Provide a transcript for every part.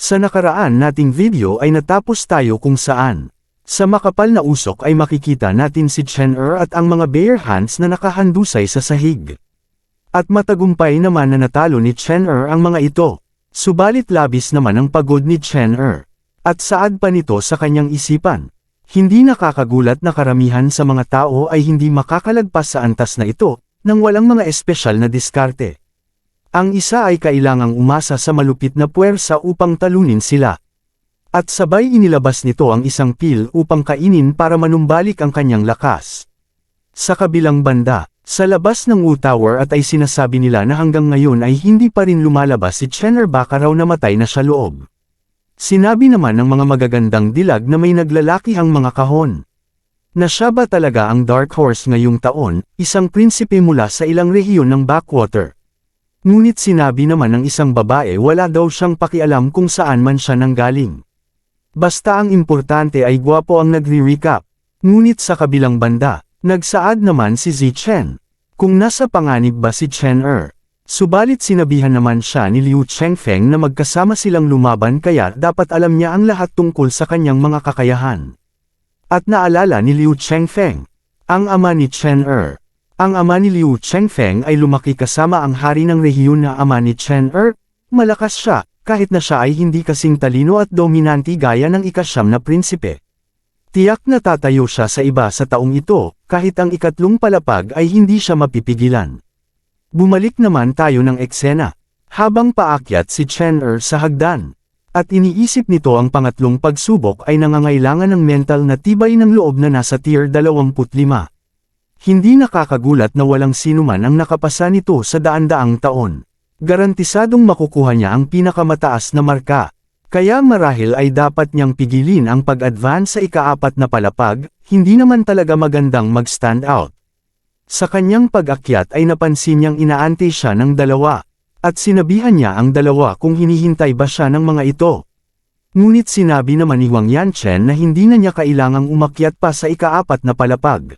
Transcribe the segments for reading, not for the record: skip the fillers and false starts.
Sa nakaraan nating video ay natapos tayo kung saan. Sa makapal na usok ay makikita natin si Chen-er at ang mga bare hands na nakahandusay sa sahig. At matagumpay naman na natalo ni Chen-er ang mga ito. Subalit labis naman ang pagod ni Chen-er. At saad pa nito sa kanyang isipan. Hindi nakakagulat na karamihan sa mga tao ay hindi makakalagpas sa antas na ito, nang walang mga espesyal na diskarte. Ang isa ay kailangang umasa sa malupit na puwersa upang talunin sila. At sabay inilabas nito ang isang pil upang kainin para manumbalik ang kanyang lakas. Sa kabilang banda, sa labas ng U-Tower at ay sinasabi nila na hanggang ngayon ay hindi pa rin lumalabas si Chen-er, baka raw namatay na siya loob. Sinabi naman ng mga magagandang dilag na may naglalakihang mga kahon. Na siya ba talaga ang Dark Horse ngayong taon, isang prinsipe mula sa ilang rehiyon ng Backwater. Ngunit sinabi naman ng isang babae wala daw siyang pakialam kung saan man siya nanggaling. Basta ang importante ay gwapo ang nagre-recap. Ngunit sa kabilang banda, nagsaad naman si Zichen. Kung nasa panganib ba si Chen-er? Subalit sinabihan naman siya ni Liu Chengfeng na magkasama silang lumaban kaya dapat alam niya ang lahat tungkol sa kanyang mga kakayahan. At naalala ni Liu Chengfeng, ang ama ni Chen-er. Ang ama ni Liu Chengfeng ay lumaki kasama ang hari ng rehiyon na ama ni Chen-er. Malakas siya, kahit na siya ay hindi kasing talino at dominanti gaya ng ika-9 na prinsipe. Tiyak na tatayo siya sa iba sa taong ito, kahit ang ikatlong palapag ay hindi siya mapipigilan. Bumalik naman tayo ng eksena, habang paakyat si Chen-er sa hagdan. At iniisip nito ang pangatlong pagsubok ay nangangailangan ng mental na tibay ng loob na nasa tier 25. Hindi nakakagulat na walang sinuman ang nakapasa nito sa daan-daang taon. Garantisadong makukuha niya ang pinakamataas na marka. Kaya marahil ay dapat niyang pigilin ang pag-advance sa ika-4 na palapag, hindi naman talaga magandang mag-stand out. Sa kanyang pag-akyat ay napansin niyang inaante siya ng dalawa, at sinabihan niya ang dalawa kung hinihintay ba siya ng mga ito. Ngunit sinabi naman ni Huang Yanchen na hindi na niya kailangang umakyat pa sa ika-4 na palapag.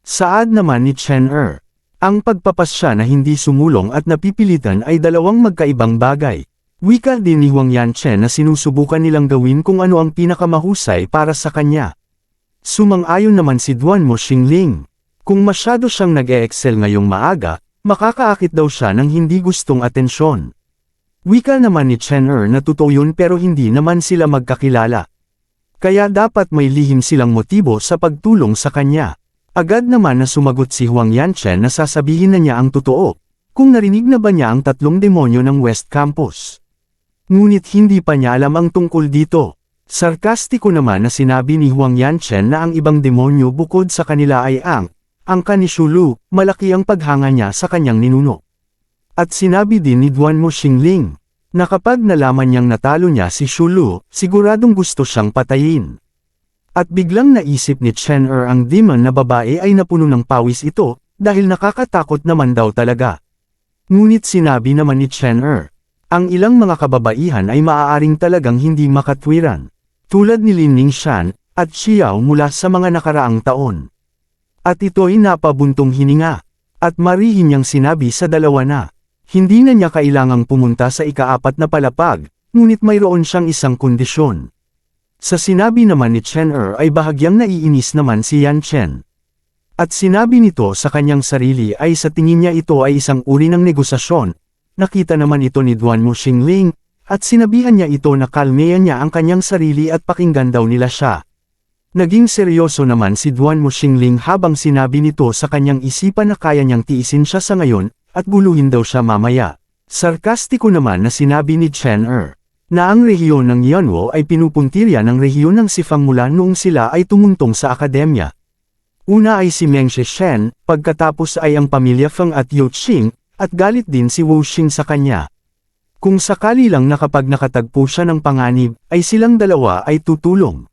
Saad naman ni Chen-er, ang pagpapasya na hindi sumulong at napipilitan ay dalawang magkaibang bagay. Wika din ni Huang Yanchen na sinusubukan nilang gawin kung ano ang pinakamahusay para sa kanya. Sumang-ayon naman si Duan Mo Xingling. Kung masyado siyang nag-e-excel ngayong maaga, makakaakit daw siya ng hindi gustong atensyon. Wika naman ni Chen-er na totoo yun pero hindi naman sila magkakilala. Kaya dapat may lihim silang motibo sa pagtulong sa kanya. Agad naman na sumagot si Huang Yanchen na sasabihin na niya ang totoo, kung narinig na ba niya ang 3 demonyo ng West Campus. Ngunit hindi pa niya alam ang tungkol dito. Sarkastiko naman na sinabi ni Huang Yanchen na ang ibang demonyo bukod sa kanila ay ang ni Shulu, malaki ang paghanga niya sa kanyang ninuno. At sinabi din ni Duan Mo Xingling, na kapag nalaman niyang natalo niya si Shulu, siguradong gusto siyang patayin. At biglang naisip ni Chen-er ang demon na babae ay napuno ng pawis ito, dahil nakakatakot naman daw talaga. Ngunit sinabi naman ni Chen-er, ang ilang mga kababaihan ay maaaring talagang hindi makatwiran, tulad ni Lin Ningshan, at Xiao mula sa mga nakaraang taon. At ito'y napabuntong hininga. At marihin niyang sinabi sa dalawa na, hindi na niya kailangang pumunta sa ika-4 na palapag, ngunit mayroon siyang isang kondisyon. Sa sinabi naman ni Chen-er ay bahagyang naiinis naman si Yanchen. At sinabi nito sa kanyang sarili ay sa tingin niya ito ay isang uri ng negosasyon. Nakita naman ito ni Duan Mo Xingling, at sinabihan niya ito na kalmeyan niya ang kanyang sarili at pakinggan daw nila siya. Naging seryoso naman si Duan Mo Xingling habang sinabi nito sa kanyang isipan na kaya niyang tiisin siya sa ngayon, at guluhin daw siya mamaya. Sarkastiko naman na sinabi ni Chen-er, na ang rehiyon ng Yanwo ay pinupuntirya ng rehiyon ng Sifang mula noong sila ay tumuntong sa akademya. Una ay si Meng Sheshen, pagkatapos ay ang pamilya Feng at Yao Qing, at galit din si Wu Xing sa kanya. Kung sakali lang na kapag nakatagpo siya ng panganib, ay silang dalawa ay tutulong.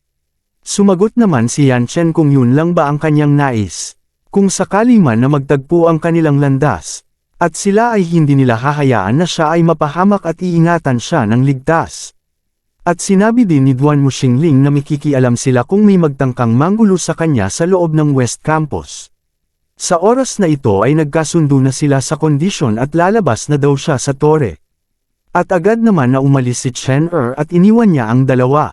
Sumagot naman si Yanchen kung yun lang ba ang kanyang nais. Kung sakali man na magtagpo ang kanilang landas, at sila ay hindi nila hahayaan na siya ay mapahamak at iingatan siya ng ligtas. At sinabi din ni Duan Mo Xingling na makikialam sila kung may magtangkang manggulo sa kanya sa loob ng West Campus. Sa oras na ito ay nagkasundo na sila sa kondisyon at lalabas na daw siya sa tore. At agad naman na umalis si Chen Er at iniwan niya ang dalawa.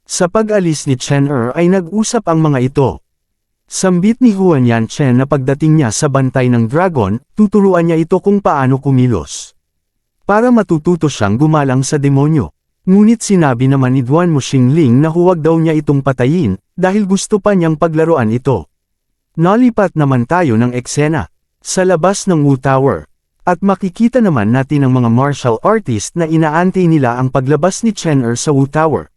Sa pag-alis ni Chen Er ay nag-usap ang mga ito. Sambit ni Huan Yanchen na pagdating niya sa bantay ng dragon, tuturuan niya ito kung paano kumilos. Para matututo siyang gumalang sa demonyo. Ngunit sinabi naman ni Duan Muxingling na huwag daw niya itong patayin, dahil gusto pa niyang paglaruan ito. Nalipat naman tayo ng eksena. Sa labas ng Wu Tower. At makikita naman natin ang mga martial artist na inaantay nila ang paglabas ni Chen Er sa Wu Tower.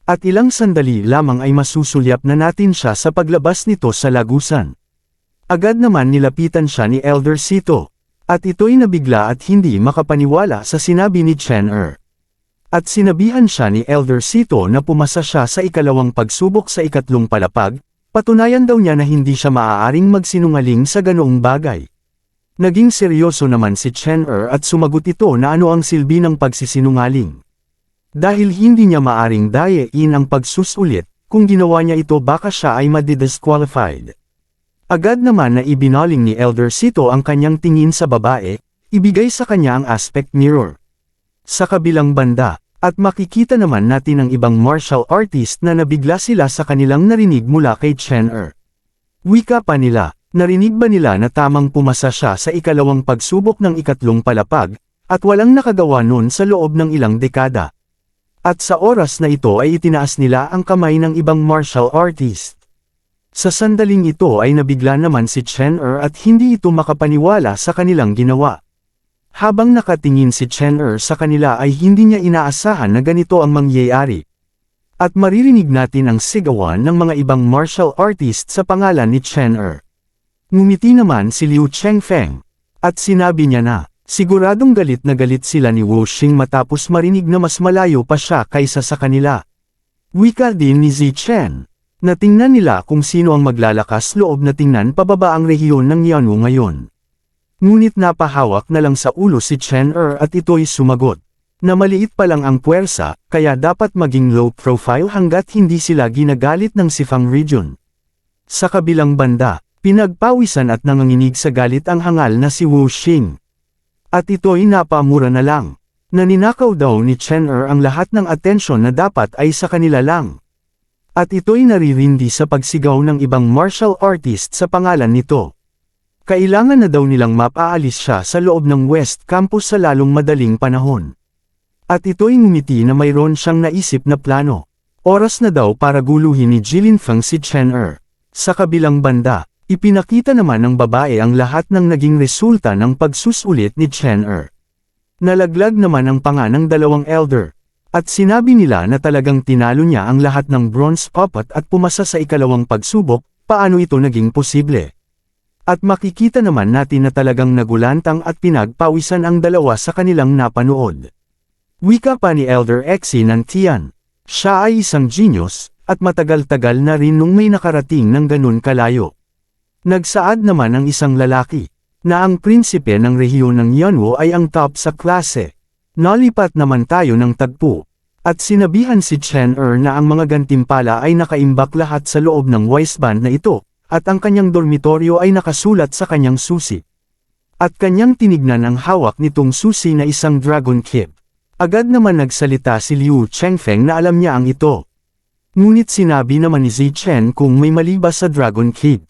At ilang sandali lamang ay masusulyap na natin siya sa paglabas nito sa lagusan. Agad naman nilapitan siya ni Elder Sito. At ito'y nabigla at hindi makapaniwala sa sinabi ni Chen Er. At sinabihan siya ni Elder Sito na pumasa siya sa ikalawang pagsubok sa ikatlong palapag, patunayan daw niya na hindi siya maaaring magsinungaling sa ganoong bagay. Naging seryoso naman si Chen Er at sumagot ito na ano ang silbi ng pagsisinungaling. Dahil hindi niya maaring dayain ang pagsusulit, kung ginawa niya ito baka siya ay madidisqualified. Agad naman na ibinaling ni Elder Sito ang kanyang tingin sa babae, ibigay sa kanya ang aspect mirror. Sa kabilang banda, at makikita naman natin ang ibang martial artist na nabigla sila sa kanilang narinig mula kay Chen Er. Wika pa nila. Narinig ba nila na tamang pumasa siya sa ikalawang pagsubok ng ikatlong palapag, at walang nakagawa nun sa loob ng ilang dekada? At sa oras na ito ay itinaas nila ang kamay ng ibang martial artist. Sa sandaling ito ay nabigla naman si Chen Er at hindi ito makapaniwala sa kanilang ginawa. Habang nakatingin si Chen Er sa kanila ay hindi niya inaasahan na ganito ang mangyayari. At maririnig natin ang sigawan ng mga ibang martial artist sa pangalan ni Chen Er. Ngumiti naman si Liu Chengfeng. At sinabi niya na, siguradong galit na galit sila ni Wu Xing matapos marinig na mas malayo pa siya kaysa sa kanila. Wika din ni Zichen. Natingnan nila kung sino ang maglalakas loob na tingnan pababa ang rehiyon ng Yanwu ngayon. Ngunit napahawak na lang sa ulo si Chen Er at ito'y sumagot. Na maliit pa lang ang puwersa, kaya dapat maging low profile hanggat hindi sila ginagalit ng Sifang region. Sa kabilang banda, pinagpawisan at nanganginig sa galit ang hangal na si Wu Xing. At ito'y napamura na lang. Naninakaw daw ni Chen Er ang lahat ng atensyon na dapat ay sa kanila lang. At ito'y naririndi sa pagsigaw ng ibang martial artist sa pangalan nito. Kailangan na daw nilang mapaalis siya sa loob ng West Campus sa lalong madaling panahon. At ito'y ngumiti na mayroon siyang naisip na plano. Oras na daw para guluhin ni Jilin Feng si Chen Er. Sa kabilang banda, ipinakita naman ng babae ang lahat ng naging resulta ng pagsusulit ni Chen Er. Nalaglag naman ang panga ng dalawang elder. At sinabi nila na talagang tinalo niya ang lahat ng bronze puppet at pumasa sa ikalawang pagsubok, paano ito naging posible. At makikita naman natin na talagang nagulantang at pinagpawisan ang dalawa sa kanilang napanood. Wika pa ni Elder Exi ng Tian. Siya ay isang genius, at matagal-tagal na rin nung may nakarating ng ganun kalayo. Nagsaad naman ang isang lalaki, na ang prinsipe ng rehiyon ng Yanwu ay ang top sa klase. Nalipat naman tayo ng tagpo, at sinabihan si Chen Er na ang mga gantimpala ay nakaimbak lahat sa loob ng wiseband na ito, at ang kanyang dormitoryo ay nakasulat sa kanyang susi. At kanyang tinignan ang hawak nitong susi na isang dragon kip. Agad naman nagsalita si Liu Chengfeng na alam niya ang ito. Ngunit sinabi naman ni Zichen kung may mali ba sa dragon kip.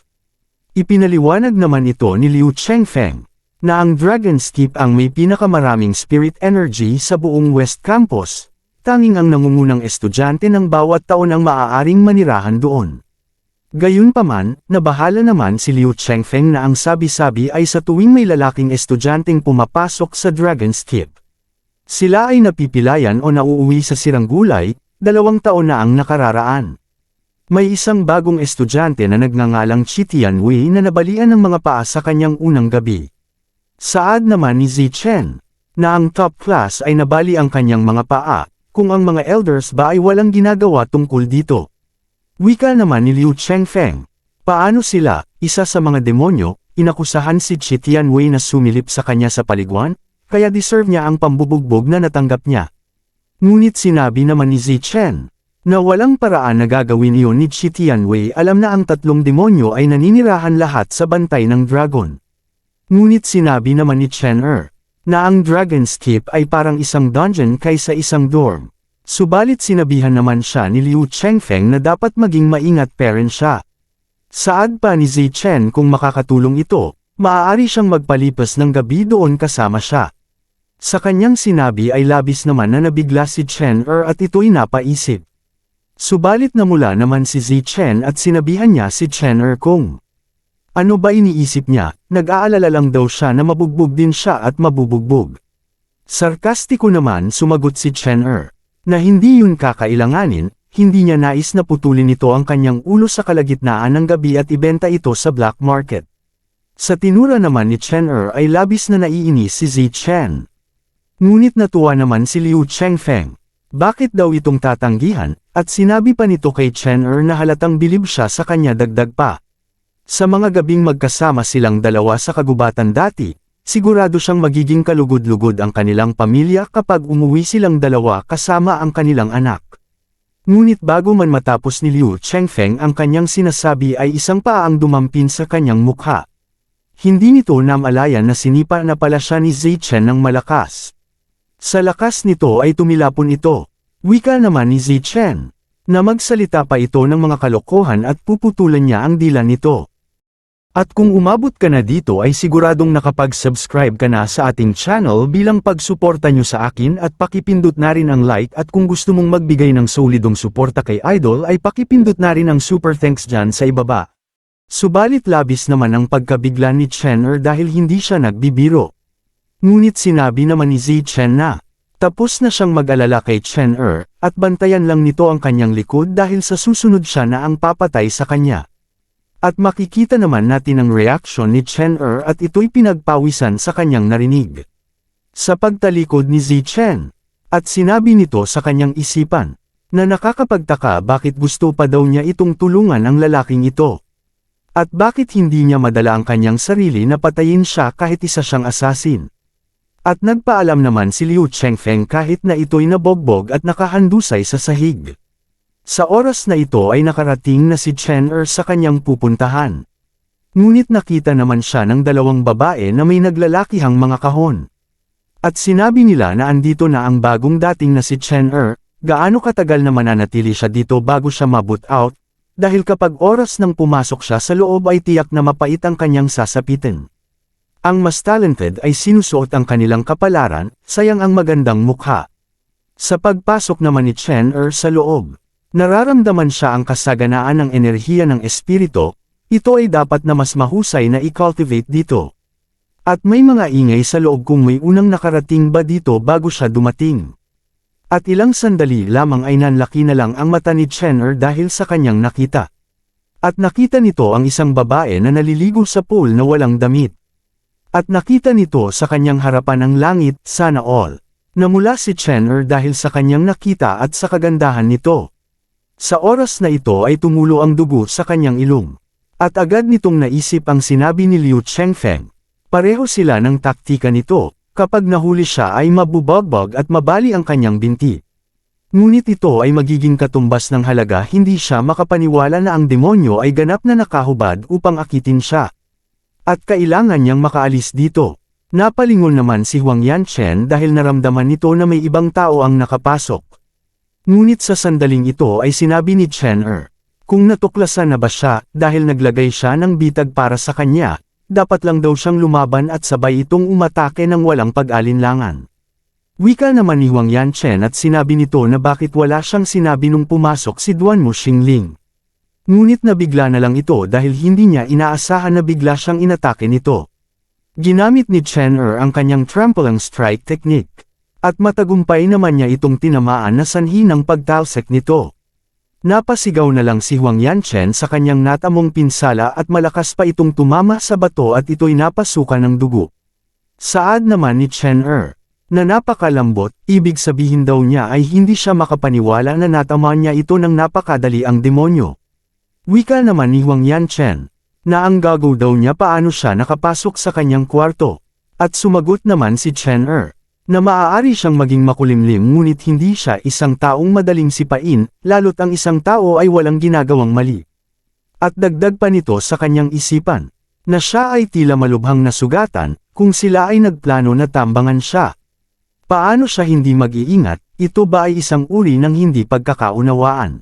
Ipinaliwanag naman ito ni Liu Chengfeng, na ang Dragon's Keep ang may pinakamaraming spirit energy sa buong West Campus, tanging ang nangungunang estudyante ng bawat taon ang maaaring manirahan doon. Gayunpaman, nabahala naman si Liu Chengfeng na ang sabi-sabi ay sa tuwing may lalaking estudyanteng pumapasok sa Dragon's Keep. Sila ay napipilayan o nauuwi sa sirang gulay, 2 taon na ang nakararaan. May isang bagong estudyante na nagngangalang Chi Tianwei na nabalian ng mga paa sa kanyang unang gabi. Saad naman ni Zichen, na ang top class ay nabali ang kanyang mga paa, kung ang mga elders ba ay walang ginagawa tungkol dito. Wika naman ni Liu Chengfeng, paano sila, isa sa mga demonyo, inakusahan si Chi Tianwei na sumilip sa kanya sa paliguan, kaya deserve niya ang pambubugbog na natanggap niya. Ngunit sinabi naman ni Zichen, na walang paraan na gagawin iyon ni Chi Tianwei. Alam na ang 3 demonyo ay naninirahan lahat sa bantay ng dragon. Ngunit sinabi naman ni Chen Er, na ang Dragon's Keep ay parang isang dungeon kaysa isang dorm. Subalit sinabihan naman siya ni Liu Chengfeng na dapat maging maingat pa rin siya. Saad pa ni Zichen kung makakatulong ito, maaari siyang magpalipas ng gabi doon kasama siya. Sa kanyang sinabi ay labis naman na nabigla si Chen at ito'y napaisip. Subalit namula naman si Zichen at sinabihan niya si Chen kung ano ba iniisip niya, nag-aalala lang daw siya na mabugbog din siya at mabubugbog. Sarkastiko naman sumagot si Chen na hindi yun kakailanganin, hindi niya nais na putulin ito ang kanyang ulo sa kalagitnaan ng gabi at ibenta ito sa black market. Sa tinura naman ni Chen ay labis na naiinis si Zichen. Ngunit natuwa naman si Liu Chengfeng. Bakit daw itong tatanggihan, at sinabi pa nito kay Chen na halatang bilib siya sa kanya dagdag pa. Sa mga gabing magkasama silang dalawa sa kagubatan dati, sigurado siyang magiging kalugod-lugod ang kanilang pamilya kapag umuwi silang dalawa kasama ang kanilang anak. Ngunit bago man matapos ni Liu Chengfeng ang kanyang sinasabi ay isang paa ang dumampin sa kanyang mukha. Hindi nito namalayan na sinipa na pala siya ni Zichen ng malakas. Sa lakas nito ay tumilapon ito. Wika naman ni Zichen, na magsalita pa ito ng mga kalokohan at puputulan niya ang dila nito. At kung umabot ka na dito ay siguradong nakapag-subscribe ka na sa ating channel bilang pagsuporta nyo sa akin at pakipindot na rin ang like at kung gusto mong magbigay ng solidong suporta kay Idol ay pakipindot na rin ang super thanks dyan sa ibaba. Subalit labis naman ang pagkabigla ni Chen dahil hindi siya nagbibiro. Ngunit sinabi naman ni Zichen na tapos na siyang mag-alala kay Chen at bantayan lang nito ang kanyang likod dahil sa susunod siya na ang papatay sa kanya. At makikita naman natin ang reaksyon ni Chen at ito'y pinagpawisan sa kanyang narinig. Sa pagtalikod ni Zichen, at sinabi nito sa kanyang isipan, na nakakapagtaka bakit gusto pa daw niya itong tulungan ang lalaking ito. At bakit hindi niya madala ang kanyang sarili na patayin siya kahit isa siyang asasin. At nagpaalam naman si Liu Chengfeng kahit na ito'y nabogbog at nakahandusay sa sahig. Sa oras na ito ay nakarating na si Chen sa kanyang pupuntahan. Ngunit nakita naman siya ng dalawang babae na may naglalakihang mga kahon. At sinabi nila na andito na ang bagong dating na si Chen gaano katagal na mananatili siya dito bago siya maboot out, dahil kapag oras nang pumasok siya sa loob ay tiyak na mapait ang kanyang sasapitin. Ang mas talented ay sinusuot ang kanilang kapalaran, sayang ang magandang mukha. Sa pagpasok naman ni Chen sa loob, nararamdaman siya ang kasaganaan ng enerhiya ng espiritu, ito ay dapat na mas mahusay na i-cultivate dito. At may mga ingay sa loob kung may unang nakarating ba dito bago siya dumating. At ilang sandali lamang ay nanlaki na lang ang mata ni Chen dahil sa kanyang nakita. At nakita nito ang isang babae na naliligo sa pool na walang damit. At nakita nito sa kanyang harapan ang langit, sana all. Namula si Chen dahil sa kanyang nakita at sa kagandahan nito. Sa oras na ito ay tumulo ang dugo sa kanyang ilong. At agad nitong naisip ang sinabi ni Liu Chengfeng. Pareho sila ng taktika nito, kapag nahuli siya ay mabubagbag at mabali ang kanyang binti. Ngunit ito ay magiging katumbas ng halaga, hindi siya makapaniwala na ang demonyo ay ganap na nakahubad upang akitin siya. At kailangan niyang makaalis dito. Napalingon naman si Huang Yanchen dahil naramdaman nito na may ibang tao ang nakapasok. Ngunit sa sandaling ito ay sinabi ni Chen kung natuklasan na ba siya dahil naglagay siya ng bitag para sa kanya, dapat lang daw siyang lumaban at sabay itong umatake ng walang pag-alinlangan. Wika naman ni Huang Yanchen at sinabi nito na bakit wala siyang sinabi nung pumasok si Duanmu Xingling. Ngunit nabigla na lang ito dahil hindi niya inaasahan na bigla siyang inatake nito. Ginamit ni Chen ang kanyang trampling strike technique. At matagumpay naman niya itong tinamaan na sanhi ng pagtalsik nito. Napasigaw na lang si Huang Yanchen sa kanyang natamong pinsala at malakas pa itong tumama sa bato at ito'y napasukan ng dugo. Saad naman ni Chen na napakalambot, ibig sabihin daw niya ay hindi siya makapaniwala na natamaan niya ito ng napakadali ang demonyo. Wika naman ni Huang Yanchen na ang gagaw daw niya paano siya nakapasok sa kanyang kwarto. At sumagot naman si Chen na maaari siyang maging makulimlim ngunit hindi siya isang taong madaling sipain, lalo't ang isang tao ay walang ginagawang mali. At dagdag pa nito sa kanyang isipan, na siya ay tila malubhang nasugatan, kung sila ay nagplano na tambangan siya. Paano siya hindi mag-iingat, ito ba ay isang uri ng hindi pagkakaunawaan?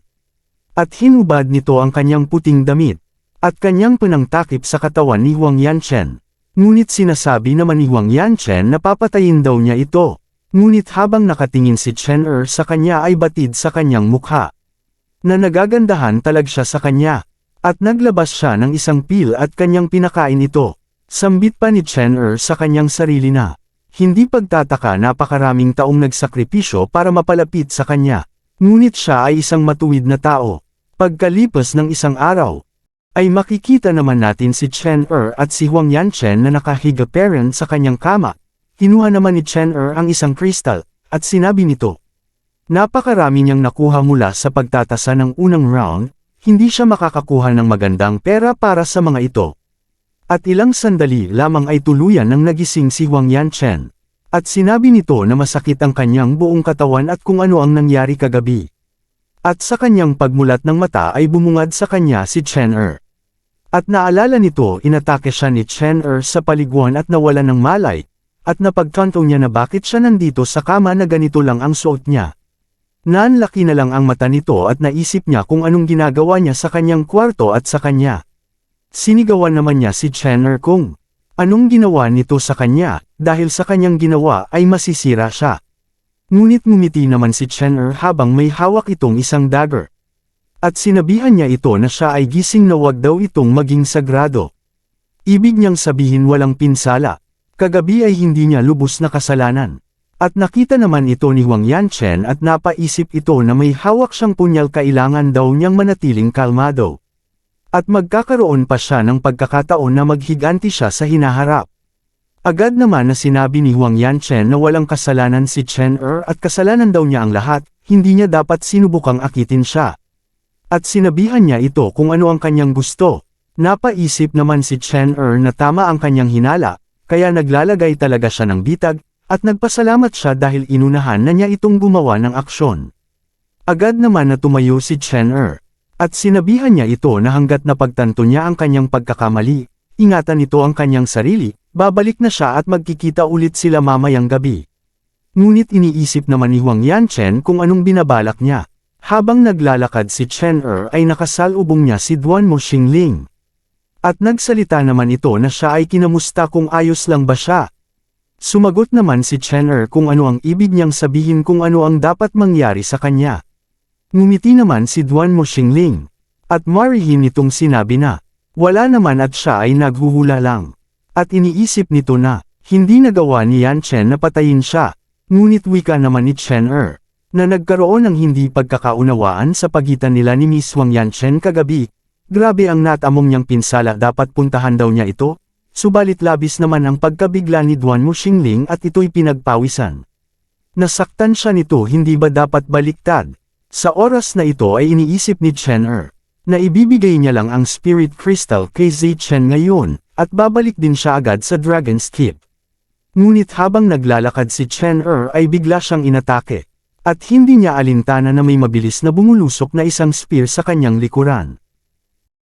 At hinubad nito ang kanyang puting damit, at kanyang pinangtakip sa katawan ni Huang Yanchen. Ngunit sinasabi naman ni Huang Yanchen na papatayin daw niya ito. Ngunit habang nakatingin si Chen sa kanya ay batid sa kanyang mukha. Na nagagandahan talag siya sa kanya. At naglabas siya ng isang pil at kanyang pinakain ito. Sambit pa ni Chen sa kanyang sarili na. Hindi pagtataka napakaraming taong nagsakripisyo para mapalapit sa kanya. Ngunit siya ay isang matuwid na tao. Pagkalipas ng isang araw, ay makikita naman natin si Chen at si Huang Yanchen na nakahiga parent sa kanyang kama. Kinuha naman ni Chen ang isang kristal, at sinabi nito. Napakarami niyang nakuha mula sa pagtatasa ng unang round, hindi siya makakakuha ng magandang pera para sa mga ito. At ilang sandali lamang ay tuluyan nang nagising si Huang Yanchen. At sinabi nito na masakit ang kanyang buong katawan at kung ano ang nangyari kagabi. At sa kanyang pagmulat ng mata ay bumungad sa kanya si Chen At naalala nito inatake siya ni Chen sa paliguan at nawalan ng malay. At napagtanto niya na bakit siya nandito sa kama na ganito lang ang suot niya. Nanlaki na lang ang mata nito at naisip niya kung anong ginagawa niya sa kanyang kwarto at sa kanya. Sinigawan naman niya si Chen kung anong ginawa nito sa kanya, dahil sa kanyang ginawa ay masisira siya. Ngunit ngumiti naman si Chen habang may hawak itong isang dagger. At sinabihan niya ito na siya ay gising na wag daw itong maging sagrado. Ibig niyang sabihin walang pinsala. Kagabi ay hindi niya lubos na kasalanan. At nakita naman ito ni Huang Yanchen at napaisip ito na may hawak siyang punyal kailangan daw niyang manatiling kalmado. At magkakaroon pa siya ng pagkakataon na maghiganti siya sa hinaharap. Agad naman na sinabi ni Huang Yanchen na walang kasalanan si Chen at kasalanan daw niya ang lahat, hindi niya dapat sinubukang akitin siya. At sinabihan niya ito kung ano ang kanyang gusto. Napaisip naman si Chen na tama ang kanyang hinala, kaya naglalagay talaga siya ng bitag, at nagpasalamat siya dahil inunahan na niya itong gumawa ng aksyon. Agad naman na tumayo si Chen at sinabihan niya ito na hanggat napagtanto niya ang kanyang pagkakamali, ingatan nito ang kanyang sarili, babalik na siya at magkikita ulit sila mamayang gabi. Ngunit iniisip naman ni Huang Yanchen kung anong binabalak niya. Habang naglalakad si Chen ay nakasalubong niya si Duan Mo Xingling. At nagsalita naman ito na siya ay kinamusta kung ayos lang ba siya. Sumagot naman si Chen kung ano ang ibig niyang sabihin kung ano ang dapat mangyari sa kanya. Ngumiti naman si Duan Mo Xingling. At marihin nitong sinabi na, wala naman at siya ay naghuhula lang. At iniisip nito na, hindi nagawa ni Yanchen na patayin siya. Ngunit wika naman ni Chen na nagkaroon ng hindi pagkakaunawaan sa pagitan nila ni Miss Huang Yanchen kagabi. Grabe ang natamong niyang pinsala, dapat puntahan daw niya ito. Subalit labis naman ang pagkabigla ni Duan Mo Xingling at ito'y pinagpawisan. Nasaktan siya nito, hindi ba dapat baliktad? Sa oras na ito ay iniisip ni Chen na ibibigay niya lang ang Spirit Crystal kay Zhe Chen ngayon, at babalik din siya agad sa Dragon's Keep. Ngunit habang naglalakad si Chen ay bigla siyang inatake, at hindi niya alintana na may mabilis na bumulusok na isang spear sa kanyang likuran.